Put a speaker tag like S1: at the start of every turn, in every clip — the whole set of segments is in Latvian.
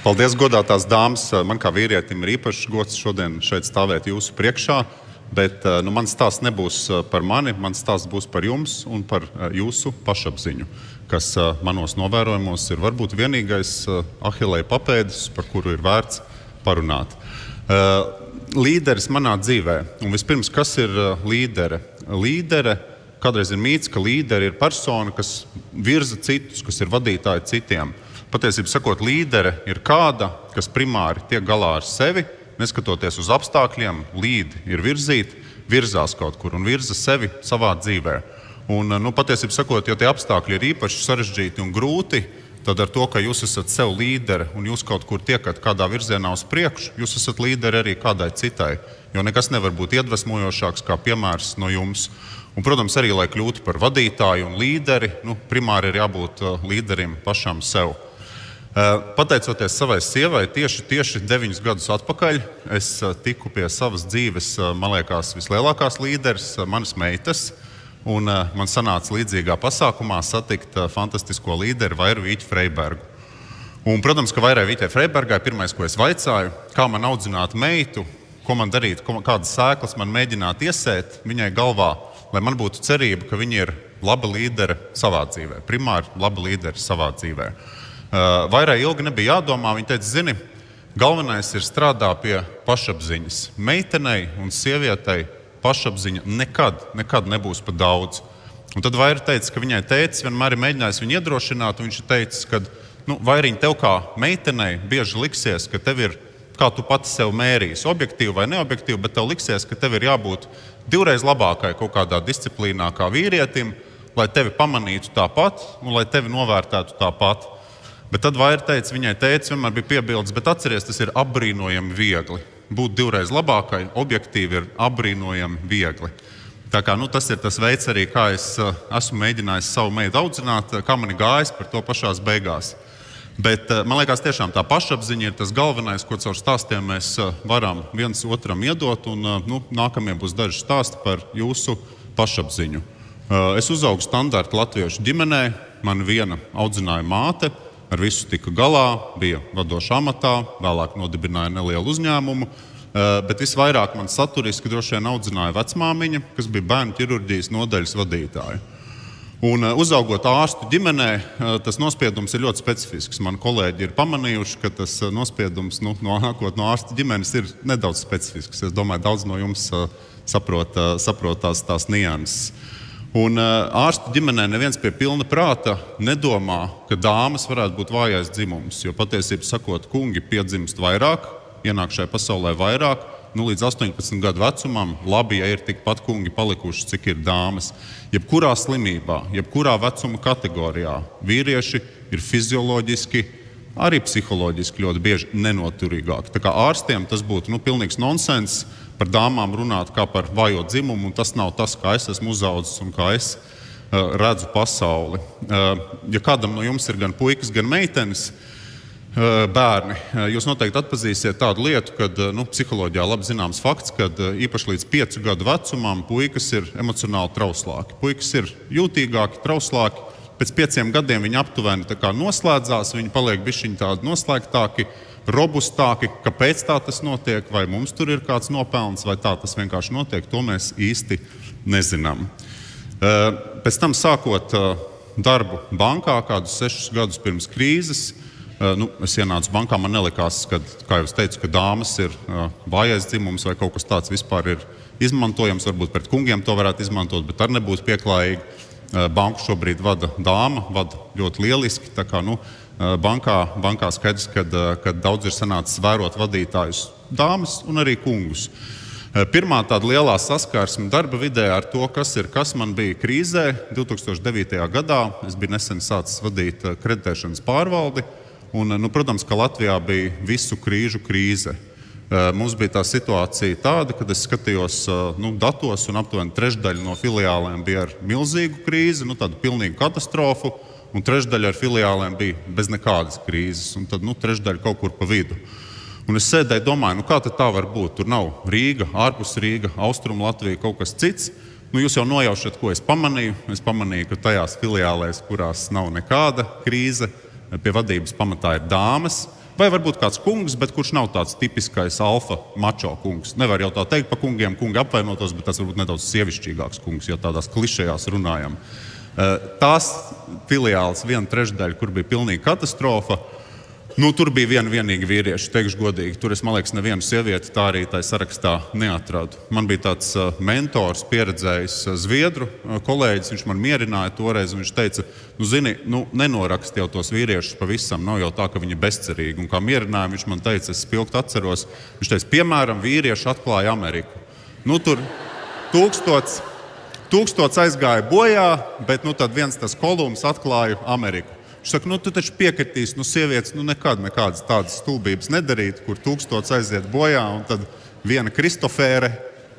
S1: Paldies, godātās dāmas. Man kā vīrietim ir īpašs gods šodien šeit stāvēt jūsu priekšā, bet mans stāsts nebūs par mani, mans stāsts būs par jums un par jūsu pašapziņu, kas manos novērojumos ir varbūt vienīgais Ahilēja papēdis, par kuru ir vērts parunāt. Līderis manā dzīvē, un vispirms, kas ir līdere? Līdere, kādreiz ir mīts, ka līderi ir persona, kas virza citus, kas ir vadītāji citiem. Patiesībā sakot, līdere ir kāda, kas primāri tiek galā ar sevi, neskatoties uz apstākļiem, līdi ir virzīt, virzās kaut kur un virza sevi savā dzīvē. Un, patiesībā sakot, ja tie apstākļi ir īpaši sarežģīti un grūti, tad ar to, ka jūs esat sev līderi un jūs kaut kur tiekat kādā virzienā uz priekšu, jūs esat līderi arī kādai citai, jo nekas nevar būt iedvesmojošāks kā piemērs no jums. Un, protams, arī, lai kļūtu par vadītāju un līderi, primāri ir jābūt līderim pašam sev. Pateicoties savai sievai, tieši 9 gadus atpakaļ, es tiku pie savas dzīves, man liekas, vislielākās līderes, manas meitas, un man sanāca līdzīgā pasākumā satikt fantastisko līderi Vairu Vīķi Freibergu. Un, protams, ka Vairai Vīķei Freibergai pirmais, ko es vaicāju, kā man audzināt meitu, ko man darīt, kādas sēklas man mēģināt iesēt viņai galvā, lai man būtu cerība, ka viņa ir laba līdere savā dzīvē, primāri laba līdere savā dzīvē. Vairai ilgi nebija jādomā, viņa teica, zini, galvenais ir strādāt pie pašapziņas. Meitenei un sievietei pašapziņa nekad nebūs par daudz. Un tad Vaira teica, ka viņai tētis vienmēr ir mēģinājis viņu iedrošināt, un viņš teica, ka, Vairiņ, tev kā meitenei bieži liksies, ka tev ir, kā tu pati sev mērīsi, objektīvi vai neobjektīvi, bet tev liksies, ka tev ir jābūt divreiz labākai kaut kādā disciplīnā kā vīrietim, lai tevi pamanītu tāpat un lai tevi novērtētu tāpat. Bet tad Vaira teica, viņai tētis vienmēr bija piebildes, bet atceries, tas ir apbrīnojami viegli. Būt divreiz labākai, objektīvi ir apbrīnojami viegli. Tā kā, tas ir tas veids arī, kā es esmu mēģinājis savu meitu audzināt, kā man ir gājis par to pašās beigās. Bet man liekas, tiešām tā pašapziņa ir tas galvenais, ko caur stāstiem mēs varam viens otram iedot, un nākamie būs daži stāsti par jūsu pašapziņu. Es uzaugu standarta latviešu ģimenē, man viena audzināja māte, ar visu tika galā, bija vadošā amatā, vēlāk nodibināja nelielu uzņēmumu, bet visvairāk man saturiski droši vien audzināja vecmāmiņa, kas bija bērnu ķirurģijas nodaļas vadītāja. Un uzaugot ārstu ģimenē, tas nospiedums ir ļoti specifisks. Mani kolēģi ir pamanījuši, ka tas nospiedums nākot no ārsta ģimenes ir nedaudz specifisks. Es domāju, daudz no jums saprot tās nianses. Un ārstu ģimenē neviens pie pilna prāta nedomā, ka dāmas varētu būt vājais dzimums, jo patiesībā sakot, kungi piedzimst vairāk, ienāk šai pasaulē vairāk, līdz 18 gadu vecumam, labi, ja ir tikpat kungi palikuši, cik ir dāmas. Jebkurā slimībā, jebkurā vecuma kategorijā vīrieši ir fizioloģiski, arī psiholoģiski ļoti bieži nenoturīgāki. Tā kā ārstiem tas būtu pilnīgs nonsens par dāmām runāt kā par vājo dzimumu, un tas nav tas, kā es esmu uzaudzis un kā es redzu pasauli. Ja kādam no jums ir gan puikas, gan meitenes bērni, jūs noteikti atpazīsiet tādu lietu, kad psiholoģijā labi zināms fakts, kad īpaši līdz 5 gadu vecumam puikas ir emocionāli trauslāki. Puikas ir jūtīgāki, trauslāki. Pēc 5 gadiem viņi aptuveni tā kā noslēdzās, viņi paliek bišķiņi tādi noslēgtāki, robustāki. Kāpēc tā tas notiek? Vai mums tur ir kāds nopelns, vai tā tas vienkārši notiek? To mēs īsti nezinām. Pēc tam sākot darbu bankā, kādus 6 gadus pirms krīzes, es ienācu bankā, man nelikās, kā jau es teicu, ka dāmas ir vājais dzimums vai kaut kas tāds vispār ir izmantojams. Varbūt pret kungiem to varētu izmantot, bet arī nebūtu pieklājīgi. Banku šobrīd vada dāma, vada ļoti lieliski. Tā kā, bankā skaidrs, ka daudz ir sanācis vērot vadītājus dāmas un arī kungus. Pirmā tāda lielā saskarsme darba vidē ar to, kas man bija krīzē 2009. gadā. Es biju nesen sācis vadīt kreditēšanas pārvaldi. Un, protams, ka Latvijā bija visu krīžu krīze. Mums bija tā situācija tāda, kad es skatījos datos, un aptuveni trešdaļa no filiālēm bija ar milzīgu krīzi, tādu pilnīgu katastrofu, un trešdaļa ar filiālēm bija bez nekādas krīzes, un tad trešdaļa kaut kur pa vidu. Un es sēdēju, domāju, kā tad tā var būt? Tur nav Rīga, ārpus Rīga, Austrum Latvija, kaut kas cits. Jūs jau nojaušat, ko es pamanīju. Es pamanīju, ka tajās filiālēs, kurās nav nekāda krīze, pie vadības pamatā ir dāmas. vai varbūt kāds kungs, bet kurš nav tāds tipiskais alfa mačo kungs. Nevar jau tā teikt par kungiem, kungi apvainotos, bet tas varbūt nedaudz sievišķīgāks kungs, ja tādās klišejās runājam. Tās filiāles 1/3, kur bija pilnīga katastrofa, tur bija vienīgi vīrieši, teikšu godīgi. Tur es, man liekas, nevienu sievieti tā arī tajā sarakstā neatradu. Man bija tāds mentors, pieredzējis zviedru kolēģis, viņš man mierināja toreiz, un viņš teica, zini, nenorakst jau tos vīriešus pavisam, nav jau tā, ka viņi ir bezcerīgi. Un kā mierinājumu viņš man teica, es spilgt atceros, viņš teica, piemēram, vīrieši atklāja Ameriku. Tur 1000 aizgāja bojā, bet tad viens tas Kolums atklāja Ameriku. Viņš saka, tu taču piekritīs, sievietes nekādas tādas stulbības nedarīt, kur 1000 aiziet bojā, un tad viena Kristofēre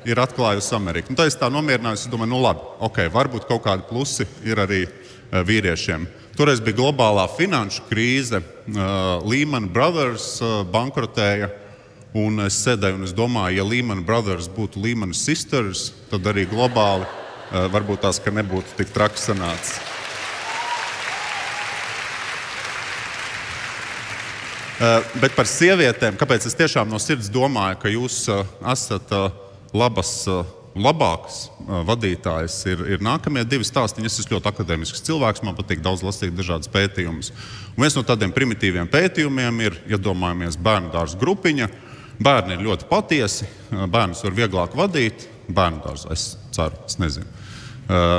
S1: ir atklājusi Ameriku. Tā es tā nomierinājos, es domāju, labi, varbūt kaut kādi plusi ir arī vīriešiem. Toreiz bija globālā finanšu krīze, Lehman Brothers bankrotēja, un es sēdēju un es domāju, ja Lehman Brothers būtu Lehman Sisters, tad arī globāli varbūt tās, ka nebūtu tik traki sanācis. Bet par sievietēm, kāpēc es tiešām no sirds domāju, ka jūs esat labākas vadītājas, ir nākamie 2 stāstiņi. Es esmu ļoti akadēmisks cilvēks, man patīk daudz lasīt dažādas pētījumus. Un viens no tādiem primitīviem pētījumiem ir, iedomājamies, bērnu dārza grupiņa. Bērni ir ļoti patiesi, bērnus var vieglāk vadīt. Bērnu dārza, es ceru, es nezinu.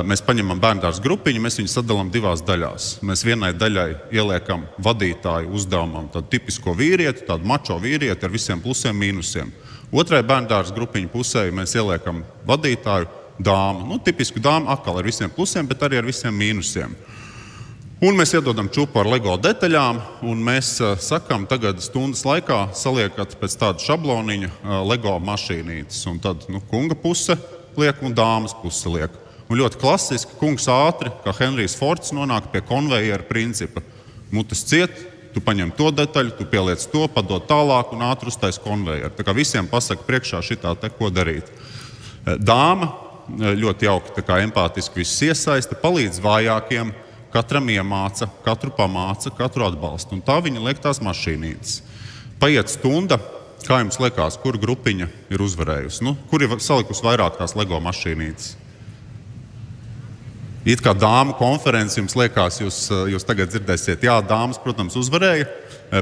S1: Mēs paņemam bērndārs grupiņu, mēs viņu sadalām 2 daļās. Mēs vienai daļai ieliekam vadītāju uzdevumam tādu tipisko vīrieti, tādu mačo vīrieti ar visiem plusiem, mīnusiem. Otrai bērndārs grupiņu pusē mēs ieliekam vadītāju dāmu. Tipisku dāmu atkal ar visiem plusiem, bet arī ar visiem mīnusiem. Un mēs iedodam čupu ar LEGO detaļām, un mēs sakam, tagad stundas laikā saliekat pēc tāda šabloniņa LEGO mašīnītes. Un tad kunga puse liek un dāmas puse liek. Un ļoti klasiski, kungs ātri, kā Henrijs Fords, nonāk pie konvejera principa. Mutes ciet, tu paņem to detaļu, tu pieliec to, padod tālāk un ātri uztais konvejeru. Tā kā visiem pasaka priekšā šitā te, ko darīt. Dāma ļoti jauki, tā kā empātiski visus iesaista, palīdz vājākiem, katram iemāca, katru pamāca, katru atbalsta. Un tā viņa liek tās mašīnītes. Paiet stunda, kā jums liekas, kur grupiņa ir uzvarējusi? Kur ir salikusi vairāk tās LEGO mašīnītes? It kā dāmu konferenci jums liekas, jūs tagad dzirdēsiet, jā, dāmas, protams, uzvarēja.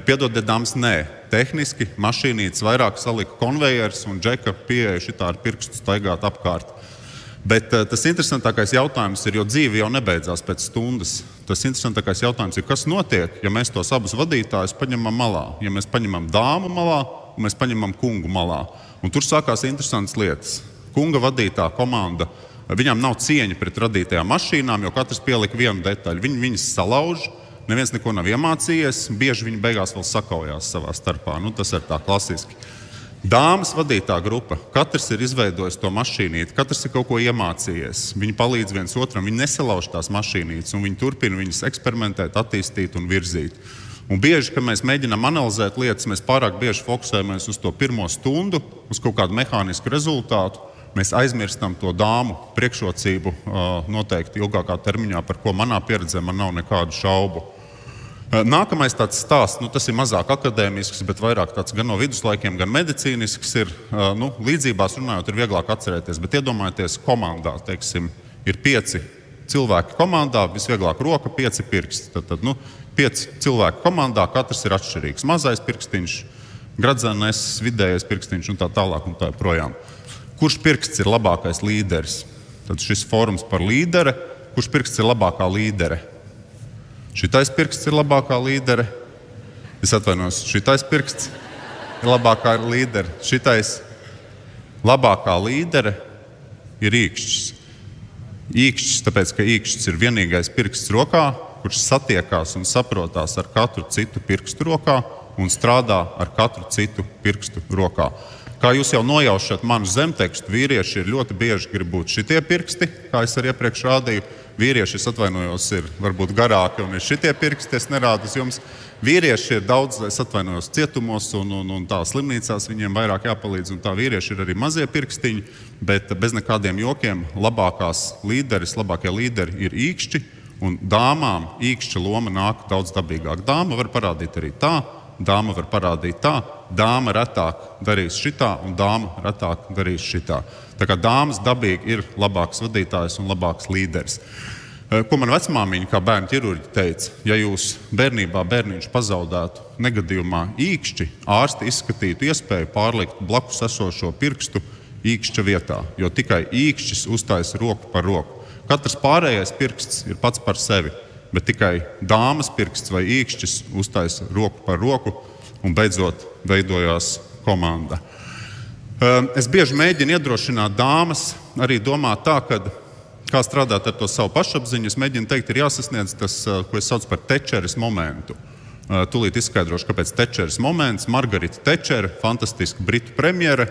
S1: Piedodiet, dāmas, nē. Tehniski mašīnītes vairāk salika konvejers un džeka pieeja šitā ar pirkstu staigāt apkārt. Bet tas interesantākais jautājums ir, jo dzīve jau nebeidzās pēc stundas. Tas interesantākais jautājums ir, kas notiek, ja mēs tos abus vadītājus paņemam malā. Ja mēs paņemam dāmu malā un mēs paņemam kungu malā. Un tur sākās interesantas lietas. Kunga vadītā komanda, viņam nav cieņa pret radītajām mašīnām, jo katrs pielika vienu detaļu. Viņi viņas salauž, neviens neko nav iemācījies, bieži viņi beigās vēl sakaujās savā starpā. Tas ir tā klasiski. Dāmas vadītā grupa, katrs ir izveidojis to mašīnīti, katrs ir kaut ko iemācījies. Viņi palīdz viens otram, viņi nesalauž tās mašīnītes, un viņi turpina viņas eksperimentēt, attīstīt un virzīt. Un bieži, kad mēs mēģinām analizēt lietas, mēs pārāk bieži fokusējamies uz to pirmo stundu, uz kaut kādu mehānisku rezultātu. Mēs aizmirstam to dāmu priekšrocību noteikti ilgākā termiņā, par ko manā pieredzē man nav nekādu šaubu. Nākamais tāds stāsts, tas ir mazāk akadēmisks, bet vairāk tāds gan no viduslaikiem, gan medicīnisks. Līdzībās runājot, ir vieglāk atcerēties, bet iedomājieties komandā, teiksim, ir 5 cilvēki komandā, visvieglāk roka, 5 pirksti. Tad 5 cilvēku komandā, katrs ir atšķirīgs. Mazais pirkstiņš, gradzenes, vidējais pirkstiņš un tā tālāk un tā projām. Kurš pirksts ir labākais līderis? Tad šis fórums par līderi. Kurš pirksts ir labākā līdere? Šitais pirksts ir labākā līdere. Es atvainojos, šitais pirksts ir labākā līdere. Šitais labākā līdere ir īkšķis. Īkšķis, tāpēc, ka īkšķis ir vienīgais pirksts rokā, kurš satiekās un saprotās ar katru citu pirkstu rokā un strādā ar katru citu pirkstu rokā. Kā jūs jau nojaušat manu zemtekstu, vīrieši ir ļoti bieži grib būt šitie pirksti, kā es arī iepriekš rādīju. Vīrieši, es atvainojos, ir varbūt garāki un ir šitie pirksti, es nerādu uz jums. Vīrieši ir daudz, es atvainojos, cietumos un tā slimnīcās viņiem vairāk jāpalīdz, un tā vīrieši ir arī mazie pirkstiņi, bet bez nekādiem jokiem labākie līderi ir īkšķi, un dāmām īkšķa loma nāk daudz dabīgāk. Dāma var parādīt arī tā, dāma var parādīt tā, dāma retāk darīs šitā un dāma retāk darīs šitā. Tā kā dāmas dabīgi ir labāks vadītājs un labāks līderis. Ko man vecmāmiņa, kā bērnu ķirurģi, teica, ja jūs bērnībā bērniņš pazaudētu negadījumā īkšķi, ārsti izskatītu iespēju pārlikt blakus esošo pirkstu īkšķa vietā, jo tikai īkšķis uztaisa roku par roku. Katrs pārējais pirksts ir pats par sevi, bet tikai dāmas pirksts vai īkšķis uztaisa roku par roku un beidzot veidojās komanda. Es bieži mēģinu iedrošināt dāmas arī domāt tā, ka kā strādāt ar to savu pašapziņu, es mēģinu teikt, ir jāsasniedz tas, ko es saucu par Tečeres momentu. Tūlīt izskaidrošu, kāpēc Tečeres moments. Margarita Tečere, fantastiska britu premjere,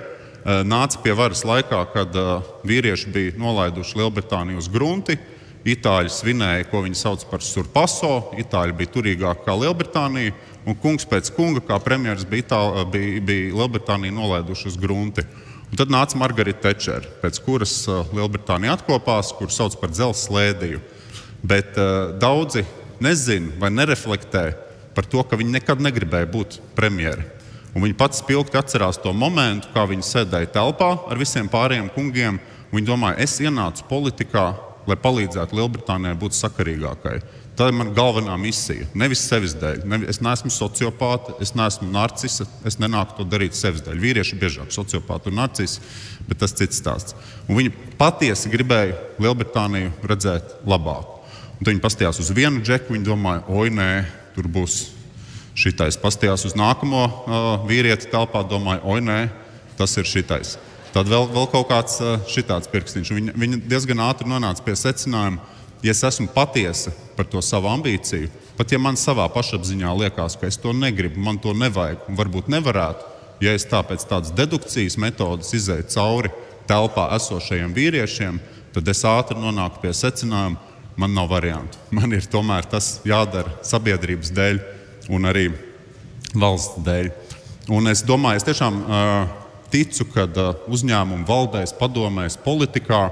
S1: nāca pie varas laikā, kad vīrieši bija nolaiduši Lielbritāniju uz grunti. Itāļi svinēja, ko viņi sauc par surpaso. Itāļi bija turīgāki kā Lielbritānija, un kungs pēc kunga, kā premjeras, bija Lielbritāniju nolaiduši uz grunti. Un tad nāca Margarita Tečere, pēc kuras Lielbritānija atkopās, kur sauc par dzelzs slēdiju. Bet daudzi nezina vai nereflektē par to, ka viņi nekad negribēja būt premjeri. Un viņi pats spilgti atcerās to momentu, kā viņi sēdēja telpā ar visiem pārējiem kungiem, un viņi domāja, es ienācu politikā, lai palīdzētu Lielbritānijai būt sakarīgākai. Tā ir mana galvenā misija, nevis sevis dēļ. Es neesmu sociopāte, es neesmu narcisa, es nenāku to darīt sevis dēļ. Vīrieši biežāk sociopāti un narcisi, bet tas cits stāsts. Un viņi patiesi gribēja Lielbritāniju redzēt labāku. Un tad viņi pastījās uz vienu džeku, viņi domāja, oi nē, tur būs šitais. Pastījās uz nākamo vīrieti telpā, domāja, oi nē, tas ir šitais. Tad vēl kaut kāds šitāds pirkstiņš. Viņi diezgan ātri nonāca pie secinājuma, ja es esmu patiesa par to savu ambīciju, pat ja man savā pašapziņā liekas, ka es to negribu, man to nevajag un varbūt nevarētu, ja es pēc tādas dedukcijas metodas izēju cauri telpā esošajiem vīriešiem, tad es ātri nonāku pie secinājuma, man nav variantu. Man ir tomēr tas jādara sabiedrības dēļ un arī valsts dēļ. Un es domāju, es tiešām ticu, ka uzņēmumu valdēs, padomēs, politikā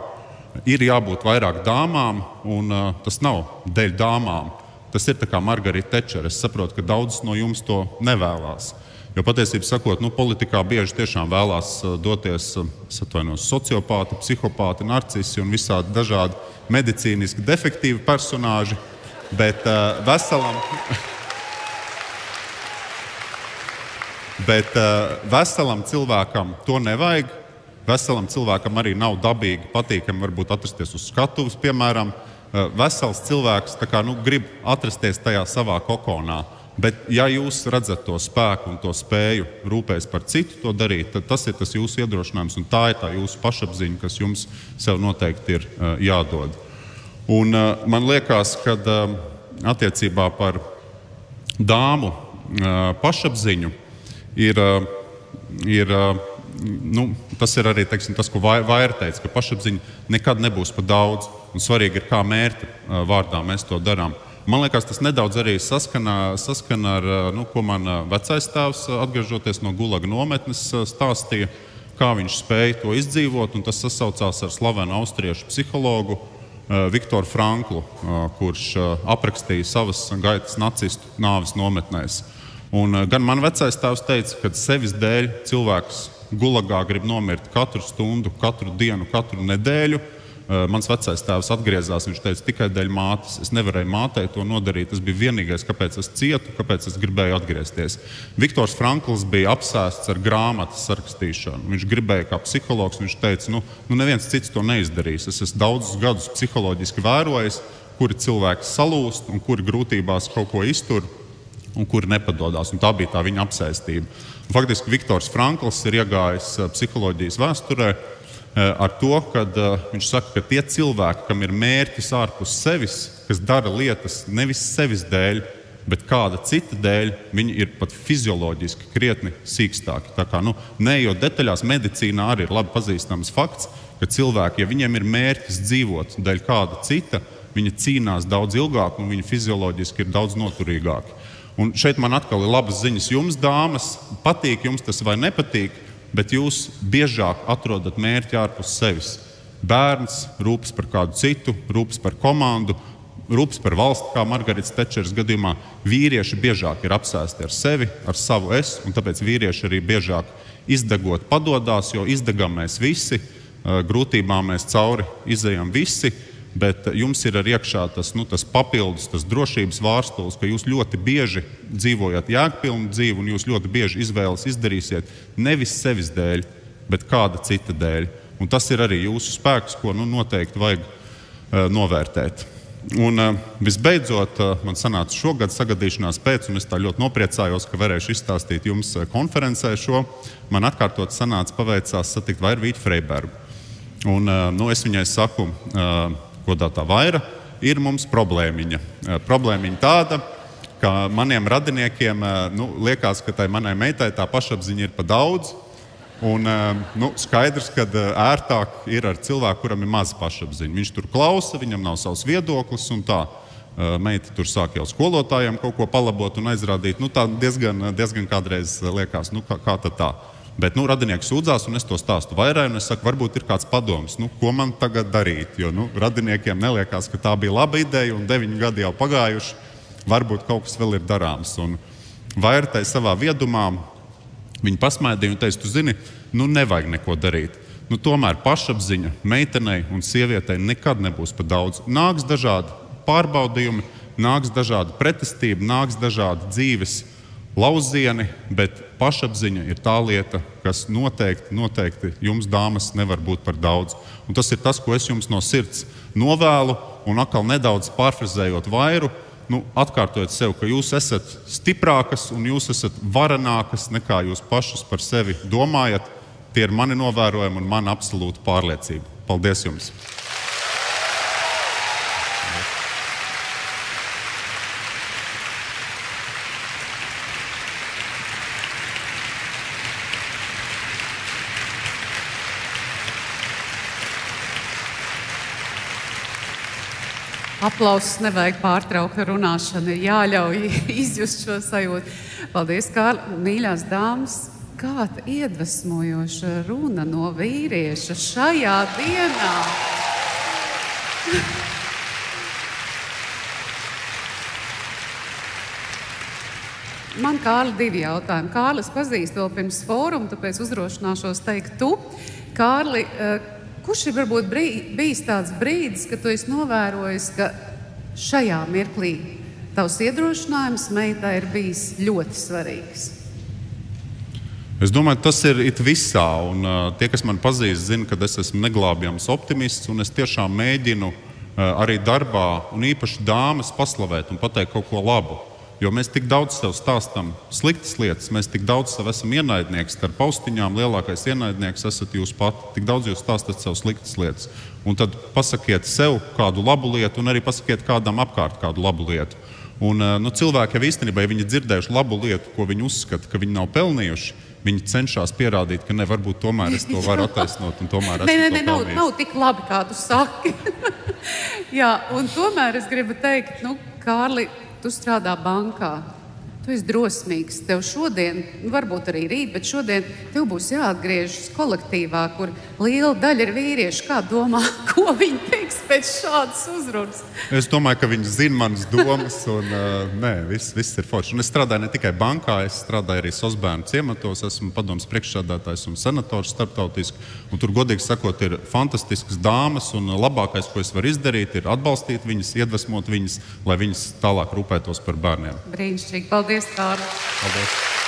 S1: ir jābūt vairāk dāmām, un tas nav dēļ dāmām. Tas ir tā kā Margarita Tečere. Es saprotu, ka daudz no jums to nevēlās. Jo patiesībā sakot, politikā bieži tiešām vēlās doties sociopāti, psihopāti, narcisi un visādi dažādi medicīniski defektīvi personāži, bet veselam cilvēkam to nevajag. Veselam cilvēkam arī nav dabīgi patīkami varbūt atrasties uz skatuves, piemēram. Vesels cilvēks grib atrasties tajā savā kokonā, bet ja jūs redzat to spēku un to spēju rūpēs par citu to darīt, tad tas ir tas jūsu iedrošinājums un tā ir tā jūsu pašapziņa, kas jums sev noteikti ir jādod. Un man liekas, ka attiecībā par dāmu pašapziņu tas ir arī tas, ko Vaira teica, ka pašapziņa nekad nebūs par daudz, un svarīgi ir, kā mērķa vārdā mēs to darām. Man liekas, tas nedaudz arī saskana ar, ko man vecais tēvs, atgriežoties no Gulaga nometnes, stāstīja, kā viņš spēja to izdzīvot, un tas sasaucās ar slavenu austriešu psihologu Viktoru Franklu, kurš aprakstīja savas gaitas nacistu nāves nometnēs. Un gan man vecais tēvs teica, ka sevis dēļ cilvēks Gulagā grib nomirt katru stundu, katru dienu, katru nedēļu. Mans vecais tēvs atgriezās, viņš teica, tikai dēļ mātes. Es nevarēju mātei to nodarīt, tas bija vienīgais, kāpēc es cietu, kāpēc es gribēju atgriezties. Viktors Frankls bija apsēsts ar grāmatas sarakstīšanu. Viņš gribēja kā psihologs, viņš teica, neviens cits to neizdarīs. Es esmu daudzus gadus psiholoģiski vērojis, kuri cilvēki salūst un kuri grūtībās kaut ko iztur un kuri nepadodās. Un tā bija tā viņa apsēstība. Faktiski Viktors Frankls ir iegājis psiholoģijas vēsturē ar to, kad viņš saka, ka tie cilvēki, kam ir mērķis ārpus sevis, kas dara lietas nevis sevis dēļ, bet kāda cita dēļ, viņi ir pat fizioloģiski krietni sīkstāki. Tā kā, neejot detaļās, medicīnā arī ir labi pazīstams fakts, ka cilvēki, ja viņiem ir mērķis dzīvot dēļ kāda cita, viņi cīnās daudz ilgāk un viņi fizioloģiski ir daudz noturīgāki. Un šeit man atkal ir labas ziņas jums, dāmas, patīk jums tas vai nepatīk, bet jūs biežāk atrodat mērķi ārpus sevis. Bērns rūpes par kādu citu, rūpes par komandu, rūpes par valsti, kā Margaritas Tečeras gadījumā, vīrieši biežāk ir apsēsti ar sevi, ar savu es, un tāpēc vīrieši arī biežāk izdegot padodās, jo izdegam mēs visi, grūtībām mēs cauri izejam visi, bet jums ir arī iekšā tas papildus, tas drošības vārstulis, ka jūs ļoti bieži dzīvojat jēgpilnu dzīvi, un jūs ļoti bieži izvēles izdarīsiet nevis sevis dēļ, bet kāda cita dēļ. Un tas ir arī jūsu spēks, ko noteikti vajag novērtēt. Un visbeidzot, man sanāca šogad sagadīšanās pēc, un es tā ļoti nopriecājos, ka varēšu izstāstīt jums konferencē šo. Man atkārtot sanāca paveicās satikt Vairu Vītu Freibergu. Un es viņai saku, godātā Vaira, ir mums problēmiņa. Problēmiņa tāda, ka maniem radiniekiem liekas, ka tai manai meitai tā pašapziņa ir pa daudz. Un skaidrs, ka ērtāk ir ar cilvēku, kuram ir maza pašapziņa. Viņš tur klausa, viņam nav savs viedoklis, un tā meita tur sāk jau skolotājiem kaut ko palabot un aizrādīt. Tā diezgan kādreiz liekas, kā tad tā. Bet radinieki sūdzās, un es to stāstu Vairai, un es saku, varbūt ir kāds padoms, ko man tagad darīt. Jo radiniekiem neliekas, ka tā bija laba ideja, un 9 gadi jau pagājuši, varbūt kaut kas vēl ir darāms. Un Vaira tai savā viedumā, viņa pasmaidīja un teica, tu zini, nevajag neko darīt. Tomēr pašapziņa meitenei un sievietei nekad nebūs pa daudz. Nāks dažādi pārbaudījumi, nāks dažādi pretestība, nāks dažādi dzīves lauzieni, bet pašapziņa ir tā lieta, kas noteikti jums, dāmas, nevar būt par daudz. Un tas ir tas, ko es jums no sirds novēlu, un atkal nedaudz pārfrazējot Vairu, atkārtojot sev, ka jūs esat stiprākas un jūs esat varenākas nekā jūs pašas par sevi domājat. Tie ir mani novērojumi un mana absolūta pārliecība. Paldies jums!
S2: Aplausus nevajag pārtraukt ar runāšanu, ir jāļauj izjust šo sajūtu. Paldies, Kārli. Mīļās dāmas, kāda iedvesmojoša runa no vīrieša šajā dienā. Man, Kārli, 2 jautājumi. Kārli, es pazīstu vēl pirms fóruma, tāpēc uzdrošināšos teikt tu. Kārli, kurš ir varbūt bijis tāds brīdis, kad tu esi novērojis, ka šajā mirklī tavs iedrošinājums meitai ir bijis ļoti svarīgs?
S1: Es domāju, tas ir it visā, un tie, kas man pazīst, zina, ka es esmu neglābjams optimists, un es tiešām mēģinu arī darbā, un īpaši dāmas, paslavēt un pateikt kaut ko labu. Jo mēs tik daudz sev stāstam sliktas lietas, mēs tik daudz sev esam ienaidnieks, starp austiņām lielākais ienaidnieks esat jūs pati. Tik daudz jūs stāstat sev sliktas lietas. Un tad pasakiet sev kādu labu lietu, un arī pasakiet kādam apkārt kādu labu lietu. Un cilvēki jau īstenībā, ja viņi dzirdējuši labu lietu, ko viņi uzskata, ka viņi nav pelnījuši, viņi cenšas pierādīt, ka varbūt tomēr es to varu attaisnot, un tomēr esmu to pelnījis.
S2: Nav tik labi, kā tu saki. Jā, un tomēr es gribu teikt, Kārli, tu strādā bankā, tu esi drosmīgs. Tev šodien, varbūt arī rīt, bet šodien tev būs jāatgriežas kolektīvā, kur liela daļa ir vīrieši. Kā domā, ko viņi teiks pēc šādas uzrunas?
S1: Es domāju, ka viņi zina manas domas, un viss ir forši. Un es strādāju ne tikai bankā, es strādāju arī Sosbērnu ciematos, esmu padomes priekšsēdētājs un senators starptautiski. Un tur, godīgi sakot, ir fantastiskas dāmas, un labākais, ko es varu izdarīt, ir atbalstīt viņas, iedvesmot viņas, lai viņas tālāk rūpētos par bērniem.
S2: Brīnišķīgi. Paldies, Kārli.
S1: Paldies.